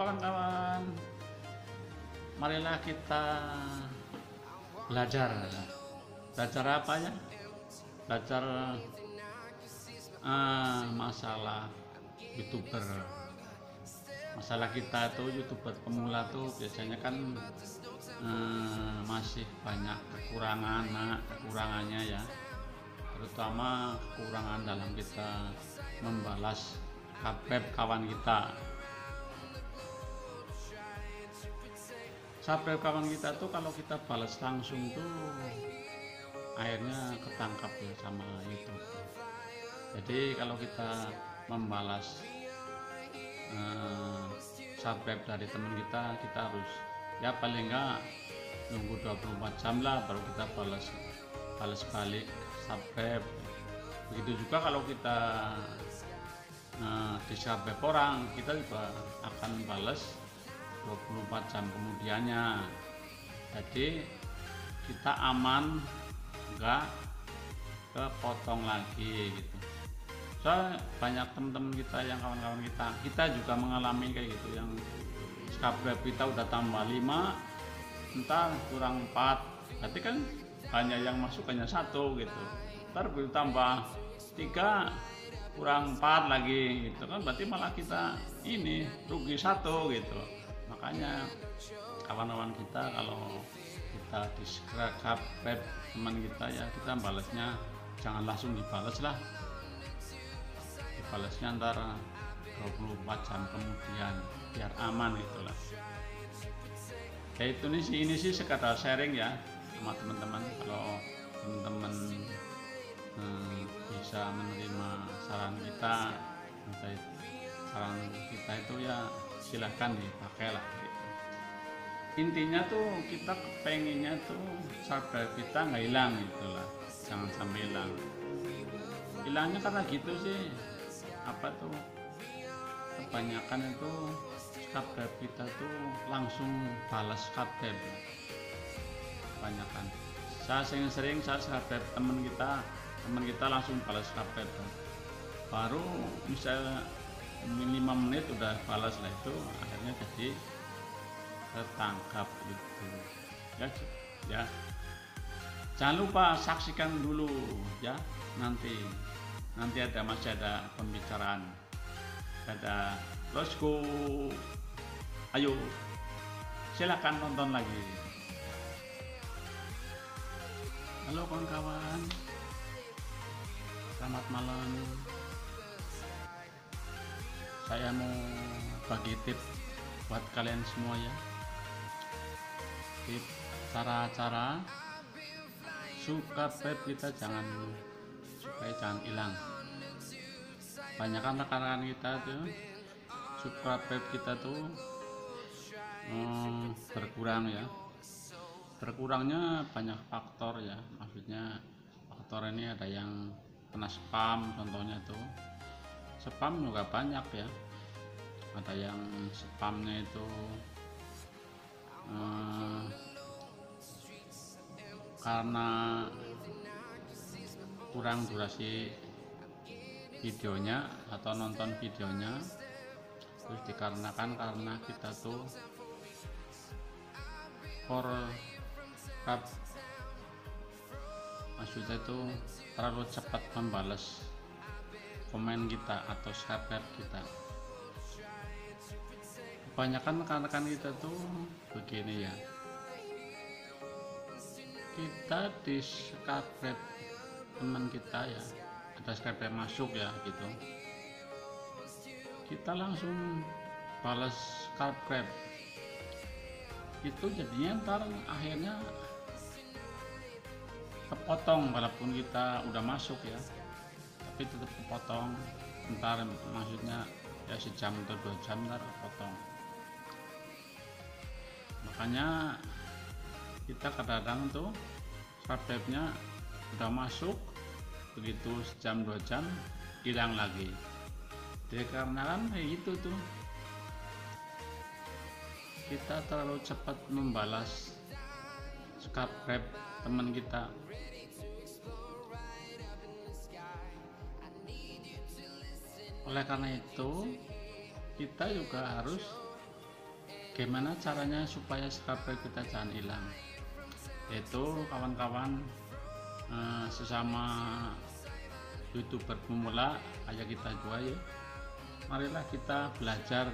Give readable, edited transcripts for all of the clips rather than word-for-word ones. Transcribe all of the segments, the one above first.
kawan-kawan, marilah kita belajar. Belajar apa ya? Belajar masalah YouTuber. Masalah kita tuh YouTuber pemula tuh biasanya kan masih banyak kekurangannya ya, terutama kekurangan dalam kita membalas subscribe kawan kita. Subscribe kawan kita tuh kalau kita balas langsung tuh akhirnya ketangkap ya sama YouTube. Jadi kalau kita membalas subscribe dari teman kita harus ya paling enggak nunggu 24 jam lah baru kita balas balik subscribe. Begitu juga kalau kita di subscribe orang, kita juga akan balas 24 jam kemudiannya. Jadi kita aman, enggak kepotong lagi gitu. Soalnya banyak teman-teman kita yang kawan-kawan kita juga mengalami kayak gitu, yang subscribe kita udah tambah 5, entar kurang 4, berarti kan hanya yang masuk hanya 1 gitu, ntar tambah 3 kurang 4 lagi gitu kan, berarti malah kita ini rugi 1 gitu. Makanya kawan-kawan kita kalau kita di subscribe teman kita ya, kita balasnya jangan langsung dibalas lah, dibalasnya antara 24 jam kemudian biar aman itulah. Ya itu ini sih sekadar sharing ya sama teman-teman. Kalau teman-teman bisa menerima saran kita itu ya silahkan dipakai lah gitu. Intinya tuh kita pengennya tuh subscribe kita nggak hilang itulah, jangan sampai hilang. Hilangnya karena gitu sih, apa tuh, kebanyakan itu subscribe kita tuh langsung balas subscribe kebanyakan. Saya sering subscribe teman kita langsung balas subscribe, baru misalnya 5 menit udah balas lah, itu akhirnya jadi ketangkap gitu ya. Jangan lupa saksikan dulu ya, nanti masih ada pembicaraan, ada let's go, ayo silakan nonton lagi. Halo kawan-kawan, selamat malam. Saya mau bagi tips buat kalian semua ya, tips cara-cara subscribe kita supaya jangan hilang. Banyak kan rekan-rekan kita tuh subscribe kita tuh berkurang ya. Berkurangnya banyak faktor ya, maksudnya faktor ini ada yang kena spam, contohnya tuh spam juga banyak ya. Ada yang spamnya itu karena kurang durasi videonya atau nonton videonya, terus dikarenakan karena kita tuh maksudnya itu terlalu cepat membalas komen kita atau subscribe kita. Kebanyakan rekan-rekan kita tuh begini ya, kita di subscribe teman kita ya, ada subscribe masuk ya gitu, kita langsung balas subscribe, itu jadinya ntar akhirnya kepotong. Walaupun kita udah masuk ya, tapi tetap kepotong, ntar maksudnya ya sejam atau 2 jam ntar kepotong. Makanya kita kadang-kadang tuh subscribe-nya udah masuk, begitu sejam 2 jam hilang lagi. Dikarenakan kayak gitu tuh, kita terlalu cepat membalas subscribe teman kita. Oleh karena itu kita juga harus Gimana caranya supaya subscriber kita jangan hilang? Yaitu kawan-kawan, sesama YouTuber pemula kayak kita juga ya, marilah kita belajar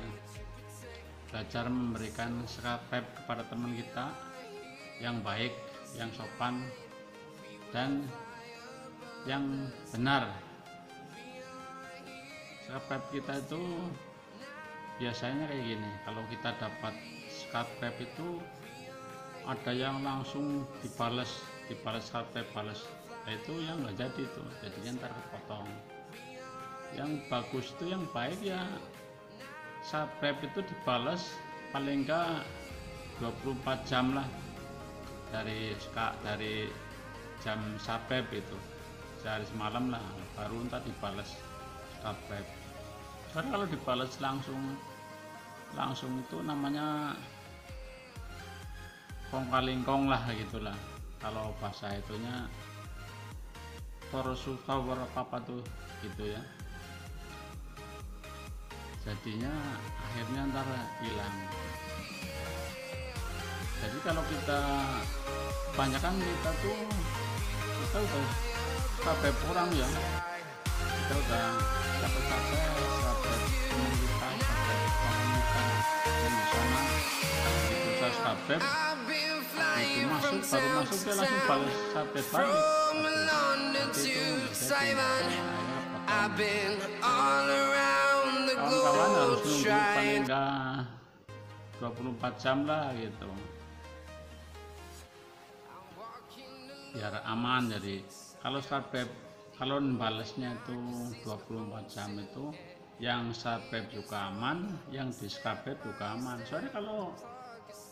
memberikan subscribe kepada teman kita yang baik, yang sopan, dan yang benar. Subscribe kita itu biasanya kayak gini, kalau kita dapat subscribe itu ada yang langsung dibalas subscribe balas, nah itu yang nggak jadi tuh, jadinya ntar kepotong. Yang bagus itu, yang baik ya subscribe itu dibalas paling enggak 24 jam lah dari jam subscribe itu, sehari semalam lah baru ntar dibalas subscribe. Karena kalau dibalas langsung itu namanya kong kalingkong lah gitulah, kalau bahasa itunya tower apa tuh gitu ya, jadinya akhirnya ntar hilang. Jadi kalau kita kebanyakan kita udah sampai kurang ya, kita udah capek teman kita, sampai teman kita, dan di sana itu subscribe itu baru masuk dia langsung balas subscribe balik. Kawan-kawan harus nunggu paling enggak 24 jam lah gitu, biar aman. Jadi kalau subscribe, kalau balasnya itu 24 jam itu yang subscribe juga aman, yang di subscribe juga aman. Soalnya kalau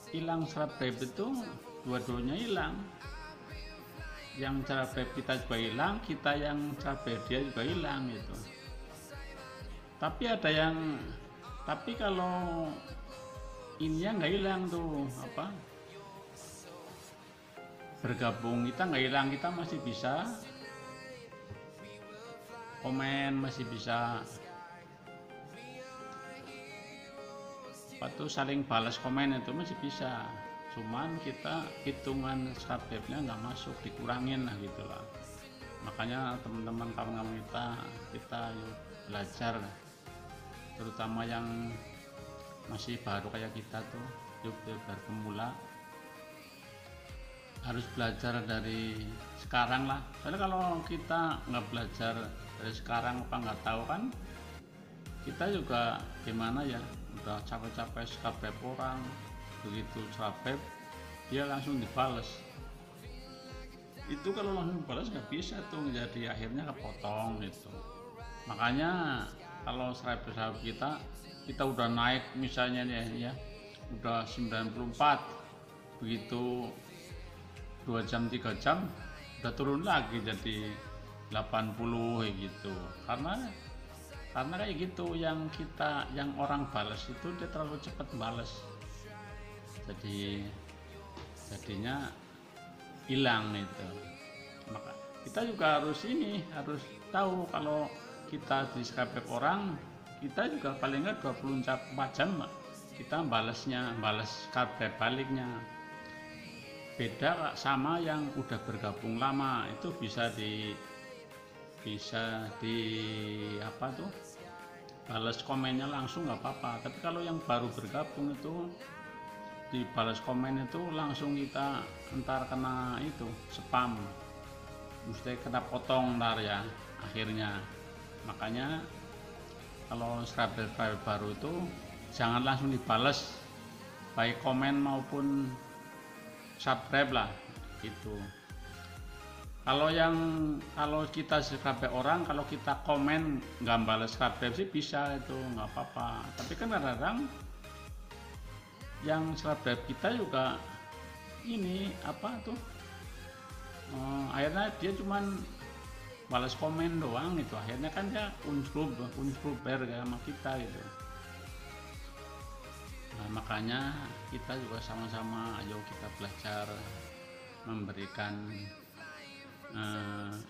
hilang subscribe itu dua-duanya hilang, yang subscribe kita juga hilang, kita yang subscribe dia juga hilang gitu. Tapi kalau ini nggak hilang tuh, apa, bergabung kita nggak hilang, kita masih bisa komen, masih bisa apa tuh, saling balas komen itu masih bisa, cuman kita hitungan subscribe-nya nggak masuk, dikurangin lah gitulah. Makanya teman-teman, kawan-kawan kita yuk belajar, terutama yang masih baru kayak kita tuh, YouTuber pemula, harus belajar dari sekarang lah. Soalnya kalau kita nggak belajar dari sekarang, apa nggak tahu kan, kita juga gimana ya, udah capek-capek subscribe orang, begitu subscribe dia langsung dibales. Itu kalau langsung balas nggak bisa tuh, jadi akhirnya kepotong gitu. Makanya kalau subscribe kita udah naik misalnya ya udah 94, begitu 2 jam 3 jam udah turun lagi jadi 80 gitu. Karena kayak gitu, yang orang balas itu dia terlalu cepat balas, jadinya hilang itu. Maka kita juga harus tahu, kalau kita di subscribe orang, kita juga paling nggak 24 jam kita balas subscribe baliknya. Beda sama yang udah bergabung lama, itu bisa di apa tuh, balas komennya langsung nggak apa-apa. Tapi kalau yang baru bergabung itu dibalas komen itu langsung, kita entar kena itu spam, mesti kena potong ntar ya akhirnya. Makanya kalau subscriber baru itu jangan langsung dibalas, baik komen maupun subscribe lah gitu. Kalau kita subscribe orang, kalau kita komen nggak balas subscribe sih bisa, itu nggak apa-apa. Tapi kan kadang-kadang yang subscribe kita juga ini apa tuh, akhirnya dia cuman balas komen doang gitu, akhirnya kan dia unsubscriber sama kita gitu. Nah, makanya kita juga sama-sama ayo kita belajar memberikan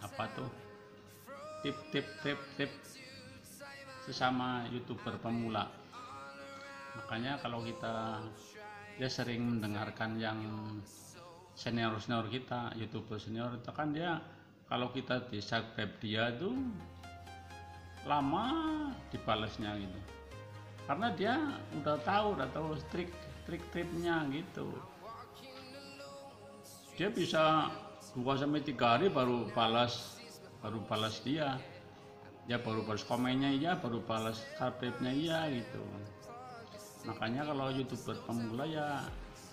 apa tuh, tip sesama YouTuber pemula. Makanya kalau kita dia sering mendengarkan yang senior kita, YouTuber senior itu kan dia kalau kita di subscribe dia tuh lama dibalasnya gitu, karena dia udah tahu trik-triknya gitu. Dia bisa 2 sampai 3 hari baru balas dia, ya baru balas komennya, iya baru balas subscribe-nya, iya gitu. Makanya kalau YouTuber pemula ya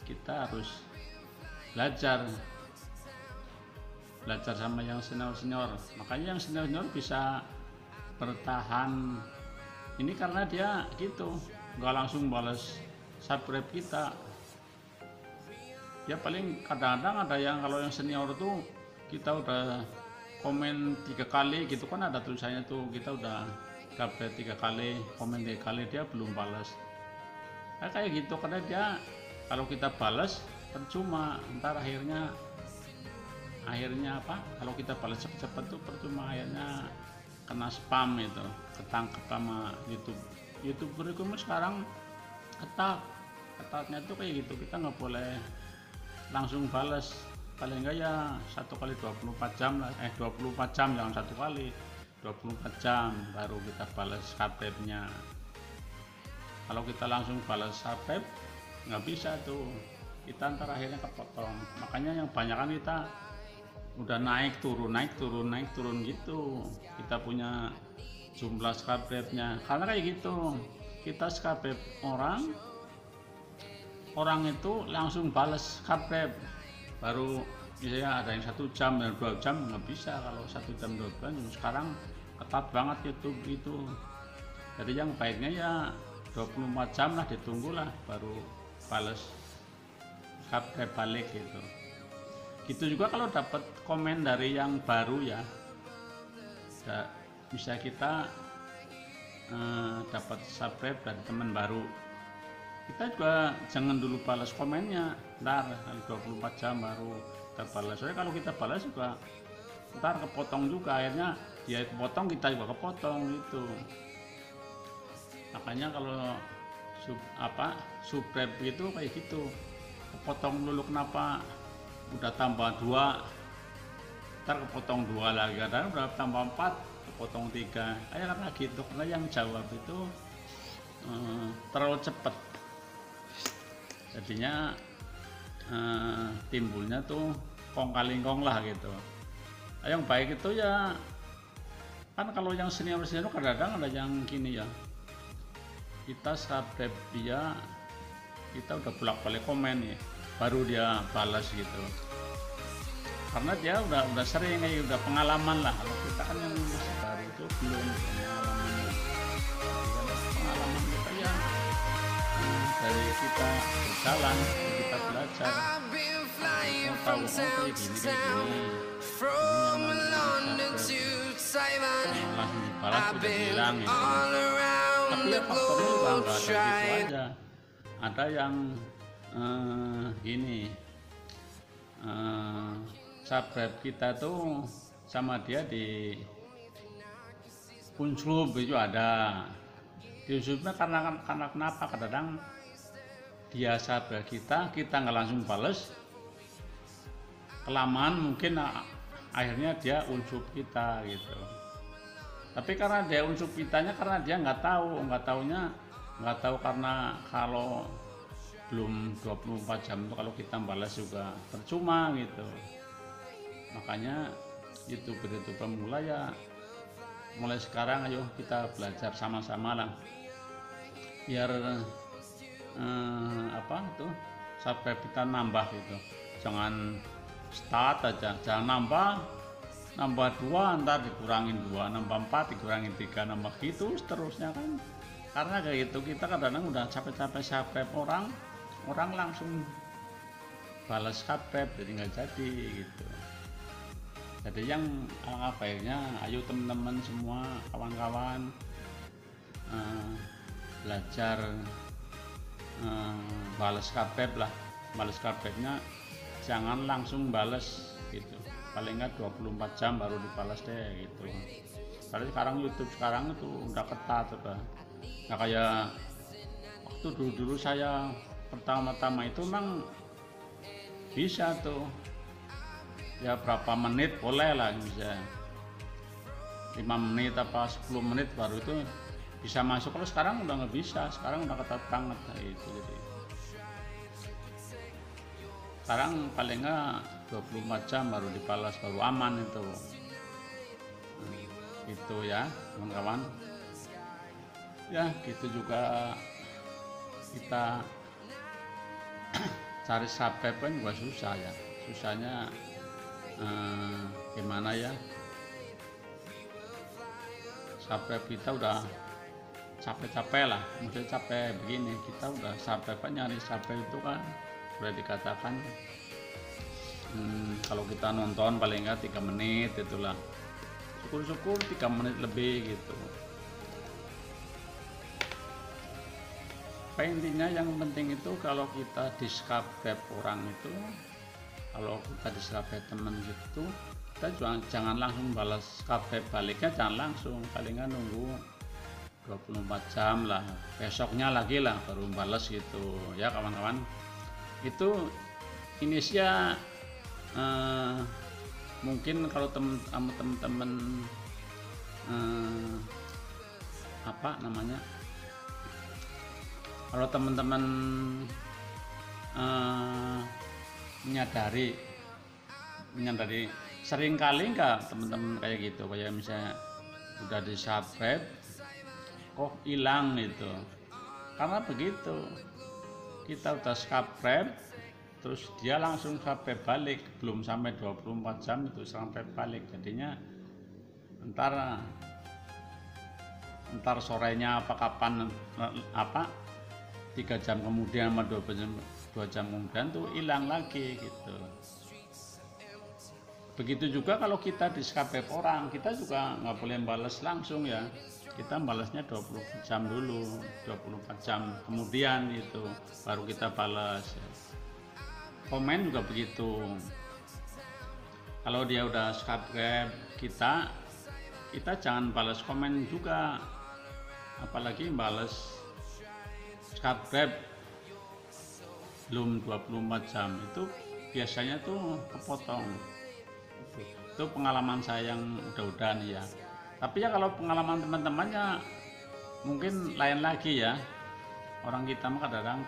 kita harus belajar sama yang senior. Makanya yang senior bisa bertahan ini karena dia gitu, nggak langsung balas subscribe kita. Ya paling kadang-kadang ada yang kalau yang senior tuh kita udah komen 3 kali gitu kan, ada tulisannya tuh kita udah update 3 kali, komen 3 kali dia belum balas. Nah, kayak gitu karena dia kalau kita balas percuma, ntar akhirnya apa, kalau kita balas cepet-cepet tuh percuma, akhirnya kena spam itu, ketangkep sama YouTube kurikulum sekarang ketatnya tuh kayak gitu, kita nggak boleh langsung balas, paling enggak ya 1 kali 24 jam lah, 24 jam, jangan 1 kali 24 jam baru kita balas subscribe-nya. Kalau kita langsung balas subscribe nggak bisa tuh, kita ntar akhirnya kepotong. Makanya yang banyak kan kita udah naik turun gitu, kita punya jumlah subscribe-nya karena kayak gitu. Kita subscribe orang itu langsung balas subscribe, baru misalnya ada yang 1 jam dan 2 jam nggak bisa. Kalau 1 jam 2 jam sekarang ketat banget YouTube itu. Jadi yang baiknya ya 24 jam lah, ditunggulah baru balas subscribe balik gitu. Gitu juga kalau dapat komen dari yang baru ya, bisa kita dapat subscribe dari teman baru, kita juga jangan dulu balas komennya, ntar 24 jam baru kita balas. Soalnya kalau kita balas juga ntar kepotong juga, akhirnya dia kepotong, kita juga kepotong gitu. Makanya kalau subscribe gitu kayak gitu, kepotong dulu. Kenapa? Udah tambah 2, ntar kepotong 2 lagi, kadang udah tambah 4 kepotong 3, kayak karena gitu, karena yang jawab itu terlalu cepat, jadinya timbulnya tuh kong kali kong lah gitu. Yang baik itu ya kan kalau yang senior kadang-kadang ada yang gini ya, kita subscribe dia, kita udah bolak-balik komen ya, baru dia balas gitu, karena dia udah sering, udah pengalaman lah. Kalau kita kan yang masih baru itu belum pengalaman kita ya, dari kita berjalan, kita belajar, mau tahu kayak gini yang langsung dibalas udah bilang gitu. Tapi ya faktornya juga nggak ada gitu aja, ada yang gini, subscribe kita tuh sama dia di unsub itu ada di unsubnya, karena kenapa, kadang-kadang dia subscribe kita nggak langsung bales, kelamaan mungkin akhirnya dia unsub kita gitu. Tapi karena dia unsub kitanya, karena dia nggak tahu karena kalau belum 24 jam itu kalau kita balas juga percuma gitu. Makanya YouTuber pemula ya mulai sekarang ayo kita belajar sama-sama lah, biar subscribe kita nambah gitu. Jangan start aja, jangan nambah 2 ntar dikurangin 2, nambah 4 dikurangin 3, nambah gitu seterusnya kan. Karena kayak gitu kita kadang-kadang udah capek-capek subscribe orang langsung balas subscribe, jadi nggak jadi gitu. Jadi yang alangkah baiknya ayo teman-teman semua, kawan-kawan, belajar balas subscribe lah. Balas subscribe-nya jangan langsung balas gitu, paling nggak 24 jam baru dibalas deh gitu. Karena sekarang YouTube sekarang itu udah ketat, nggak kayak waktu dulu saya pertama-tama itu memang bisa tuh ya, berapa menit boleh lah, bisa 5 menit apa 10 menit baru itu bisa masuk. Kalau sekarang udah nggak bisa, sekarang udah ketat banget itu. Jadi sekarang paling nggak 24 jam baru dibalas, baru aman itu. Itu ya kawan-kawan ya, gitu juga kita cari subscribe kan juga susah ya. Susahnya gimana ya, subscribe kita udah capek-capek lah, maksudnya capek begini, kita udah subscribe kan, nyari subscribe itu kan udah dikatakan kalau kita nonton paling nggak 3 menit itulah, syukur-syukur 3 menit lebih gitu. Intinya yang penting itu kalau kita di subscribe orang itu, kalau kita di subscribe temen gitu, kita jangan langsung balas subscribe baliknya, jangan langsung, palingan nunggu 24 jam lah, besoknya lagi lah baru balas gitu ya kawan-kawan. Itu Indonesia mungkin kalau temen-temen apa namanya, kalau teman-teman menyadari sering kali nggak teman-teman kayak gitu, kayak misalnya udah di subscribe kok hilang gitu. Karena begitu, kita udah subscribe terus dia langsung subscribe balik, belum sampai 24 jam itu sampai balik, jadinya entar sorenya apa kapan apa 3 jam kemudian sama 2 jam kemudian tuh hilang lagi gitu. Begitu juga kalau kita di subscribe orang, kita juga nggak boleh balas langsung ya, kita balasnya 20 jam dulu, 24 jam kemudian itu baru kita balas. Komen juga begitu, kalau dia udah subscribe kita jangan balas komen juga, apalagi balas subscribe belum 24 jam itu biasanya tuh kepotong. Itu pengalaman saya yang udah nih ya. Tapi ya kalau pengalaman teman-temannya mungkin lain lagi ya. Orang kita mah kadang-kadang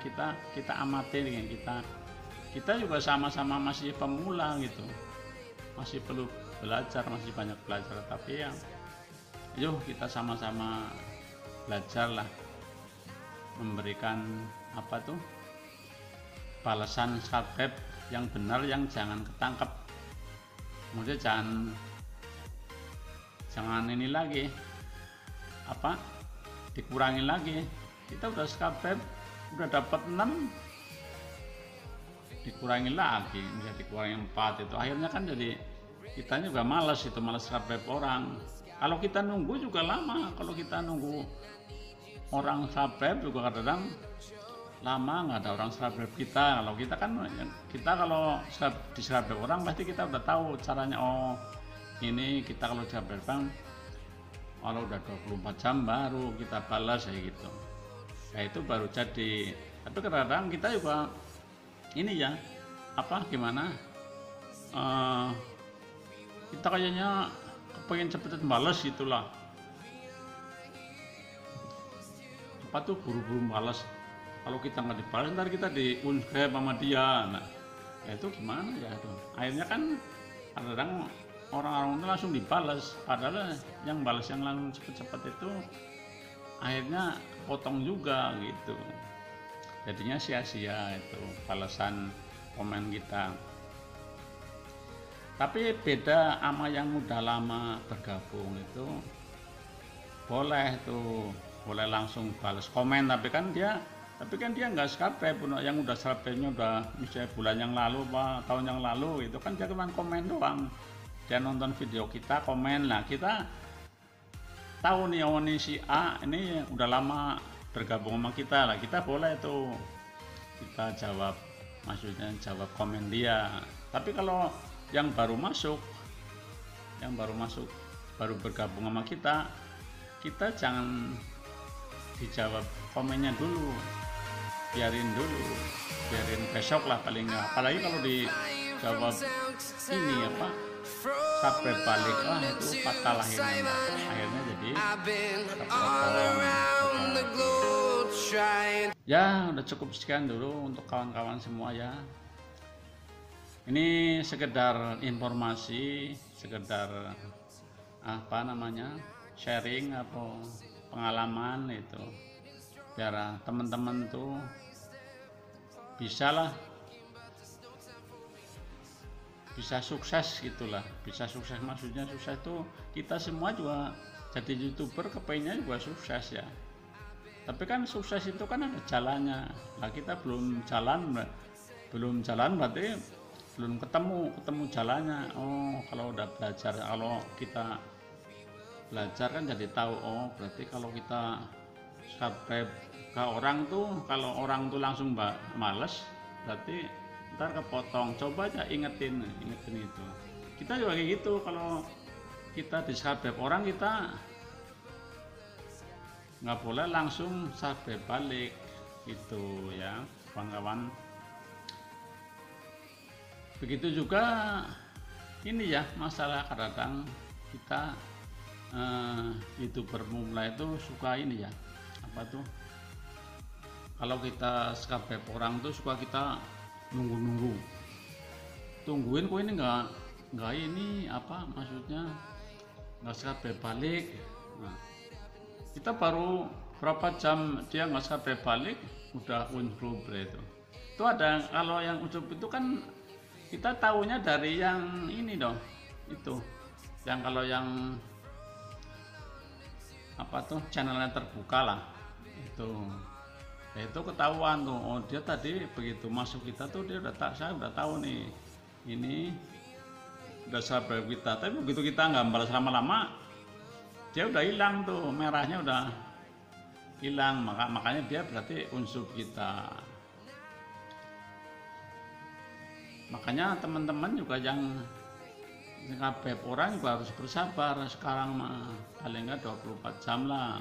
kita amati dengan kita juga sama-sama masih pemula gitu, masih perlu belajar, masih banyak belajar. Tapi ya yuk kita sama-sama belajar lah, memberikan apa tuh balasan subscribe yang benar, yang jangan ketangkep, maksudnya jangan ini lagi apa dikurangin lagi. Kita udah subscribe udah dapat 6 dikurangin lagi, bisa dikurangin 4, itu akhirnya kan jadi kita juga malas subscribe orang. Kalau kita nunggu juga lama, kalau kita nunggu orang subscribe juga kadang lama, nggak ada orang subscribe kita. Kalau kita kan kalau di subscribe orang pasti kita udah tahu caranya. Oh ini kita kalau subscribe bang, kalau udah 24 jam baru kita balas kayak gitu. Nah itu baru jadi. Tapi kadang-kadang kita juga ini ya apa gimana, kita kayaknya pengen cepet balas itulah, apa tuh buru-buru balas. Kalau kita nggak dibalas ntar kita di-unsubscribe sama dia. Nah itu gimana ya tuh, akhirnya kan kadang-kadang orang-orang itu langsung dibalas, padahal yang balas yang langsung cepet-cepet itu akhirnya potong juga gitu, jadinya sia-sia itu balasan komen kita. Tapi beda sama yang udah lama bergabung itu boleh tuh, boleh langsung balas komen, tapi kan dia nggak subscribe. Yang udah subscribe-nya udah misalnya bulan yang lalu apa tahun yang lalu, itu kan dia cuma komen doang, dia nonton video kita komen. Nah kita tahu nih, oh ini si A ini udah lama bergabung sama kita lah, kita boleh tuh kita jawab, maksudnya jawab komen dia. Tapi kalau yang baru masuk baru bergabung sama kita jangan dijawab komennya dulu, biarin dulu, biarin besok lah paling nggak, apalagi kalau dijawab ini apa subscribe balik, wah itu fatal akhirnya Mbak. Akhirnya jadi kepotong. Ya udah cukup sekian dulu untuk kawan-kawan semua ya. Ini sekedar informasi, sekedar apa namanya, sharing atau pengalaman itu, biar teman-teman tuh bisa sukses gitulah. Bisa sukses, maksudnya sukses tuh kita semua juga jadi YouTuber kepengennya juga sukses ya. Tapi kan sukses itu kan ada jalannya. Nah kita belum jalan berarti belum ketemu jalannya. Oh kalau udah belajar, kalau kita belajar kan jadi tahu, oh berarti kalau kita subscribe ke orang tuh, kalau orang tuh langsung males, berarti ntar kepotong. Coba aja ingetin itu. Kita juga kayak gitu, kalau kita di subscribe orang, kita nggak boleh langsung subscribe balik gitu ya kawan-kawan. Begitu juga ini ya, masalah kadang kita YouTuber mulai itu suka ini ya, apa tuh, kalau kita subscribe orang tuh suka kita tungguin kok ini nggak ini apa maksudnya, nggak subscribe balik. Nah, kita baru berapa jam dia nggak subscribe balik udah unsubscribe itu ada. Kalau yang unsubscribe itu kan kita tahunya dari yang ini dong, itu yang kalau yang apa tuh channelnya terbuka lah itu, ya itu ketahuan tuh, oh dia tadi begitu masuk kita tuh dia saya udah tahu nih ini udah subscribe kita. Tapi begitu kita nggak balas lama-lama, dia udah hilang tuh, merahnya udah hilang, makanya dia berarti unsub kita. Makanya teman-teman juga yang subscribe orang juga harus bersabar. Sekarang mah paling nggak 24 jam lah.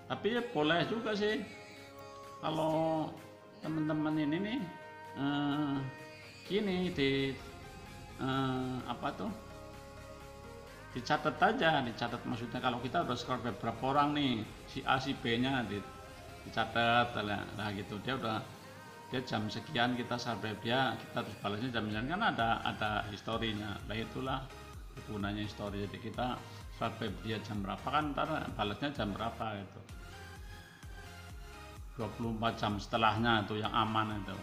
Tapi ya boleh juga sih kalau teman-teman ini nih gini apa tuh, dicatat aja, maksudnya kalau kita udah subscribe berapa orang nih, si A si B nya dicatat lah gitu, dia jam sekian kita subscribe dia, kita terus balasnya jam sekian, kan ada historinya lah. Itulah gunanya history. Jadi kita subscribe dia jam berapa, kan ntar balasnya jam berapa gitu, 24 jam setelahnya itu yang aman itu.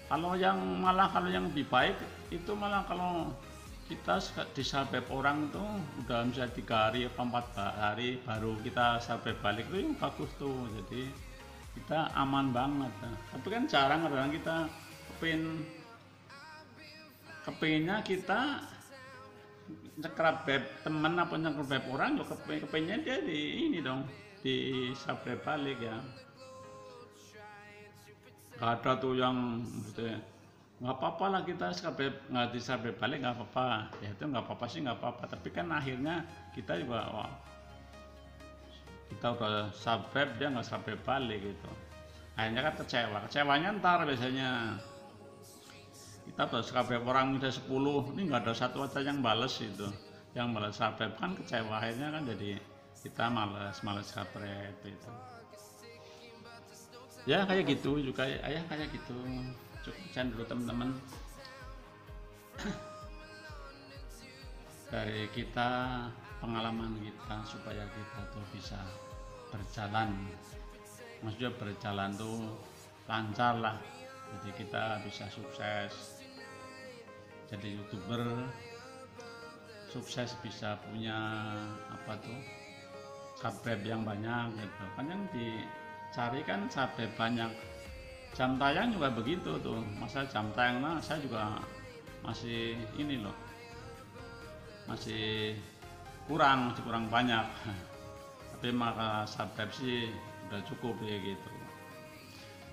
Kalau yang lebih baik itu malah kalau kita di subscribe orang tuh udah bisa 3 hari atau 4 hari baru kita subscribe balik, itu yang bagus tuh. Jadi kita aman banget. Tapi kan jarang kadang kita kepinginnya kita subscribe temen apa subscribe orang, juga kepinginnya dia di ini dong, di subscribe balik ya. Gak ada tuh yang nggak apa-apa lah kita nggak di subscribe balik, nggak apa-apa ya, itu nggak apa-apa sih, nggak apa-apa. Tapi kan akhirnya kita juga kita udah subscribe dia nggak subscribe balik gitu, akhirnya kan kecewanya ntar biasanya kita udah subscribe orang udah 10, ini nggak ada satu aja yang bales itu, yang balas subscribe, kan kecewa. Akhirnya kan jadi kita males subscribe itu ya. Kayak gitu juga ya, kayak gitu. Cukup sekian dulu teman-teman dari kita, pengalaman kita, supaya kita tuh bisa berjalan, maksudnya berjalan tuh lancar lah, jadi kita bisa sukses jadi YouTuber, sukses bisa punya apa tuh subscribe yang banyak gitu kan. Yang dicari kan subscribe banyak. Jam tayang juga begitu tuh, masa jam tayang mah saya juga masih ini loh, masih kurang banyak. Tapi maka subscribe sih udah cukup ya gitu.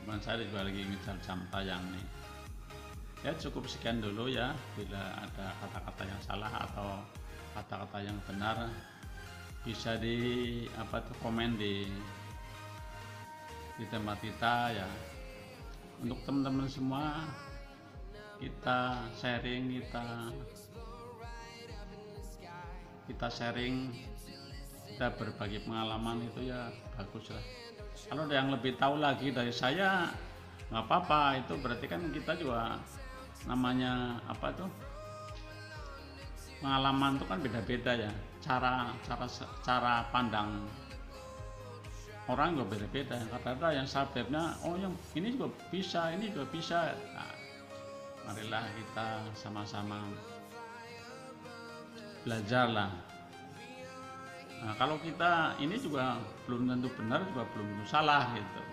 Cuman saya juga lagi ngejar jam tayang nih ya. Cukup sekian dulu ya. Bila ada kata-kata yang salah atau kata-kata yang benar, bisa di komen di di tempat kita ya. Untuk teman-teman semua, kita sharing, kita berbagi pengalaman itu ya bagus lah. Kalau ada yang lebih tahu lagi dari saya nggak apa-apa, itu berarti kan kita juga namanya apa tuh, pengalaman itu kan beda-beda ya, cara pandang orang juga beda-beda. Kadang-kadang yang sababnya oh yang ini juga bisa, nah, marilah kita sama-sama belajar lah. Nah, kalau kita ini juga belum tentu benar, juga belum tentu salah gitu.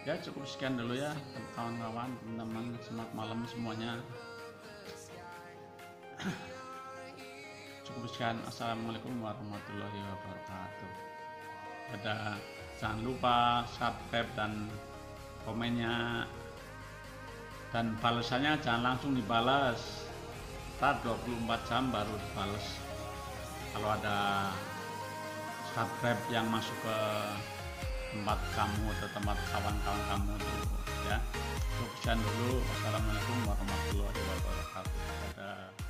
Ya cukup sekian dulu ya kawan-kawan, teman-teman, selamat malam semuanya. Cukup sekian, assalamualaikum warahmatullahi wabarakatuh. Jangan lupa subscribe dan komennya, dan balasannya jangan langsung dibalas, ntar 24 jam baru dibalas kalau ada subscribe yang masuk ke tempat kamu atau tempat kawan-kawan kamu tuh ya. Cukup sekian dulu, wassalamualaikum warahmatullahi wabarakatuh. Dadah.